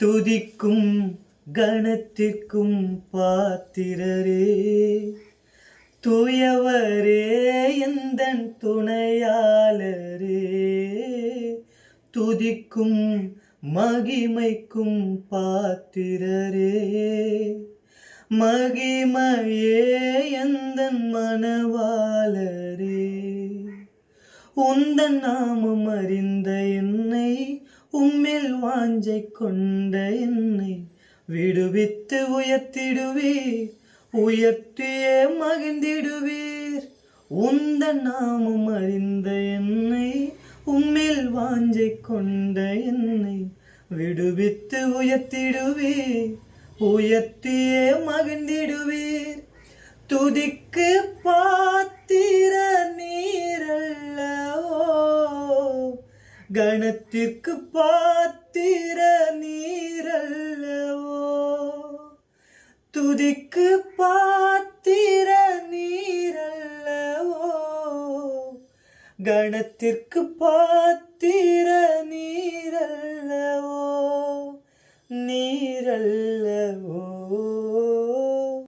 துதிக்கும் கணத்திற்கும் பாத்திரரே, தூயவரே எந்தன் துணையாளரே, துதிக்கும் மகிமைக்கும் பாத்திரரே, மகிமையே எந்தன் மணவாளரே, உந்தன் நாமம் அறிந்த என்னை, உம்மில் வாஞ்சை கொண்ட என்னை விடுவித்து உயர்த்திடுவீர், உயர்த்தியே மகிழ்ந்திடுவீர். உந்தன் நாமம் அறிந்த என்னை, உம்மில் வாஞ்சை கொண்ட என்னை விடுவித்து உயர்த்திடுவீர், உயர்த்தியே மகிழ்ந்திடுவீர். துதிக்கு பாத்திர நீரல்லவோ, கணத்திற்கு பாத்திர நீரல்லவோ, துதிக்கு பாத்திர நீரல்லவோ, கணத்திற்கு பாத்திர நீரல்லவோ, நீரல்ல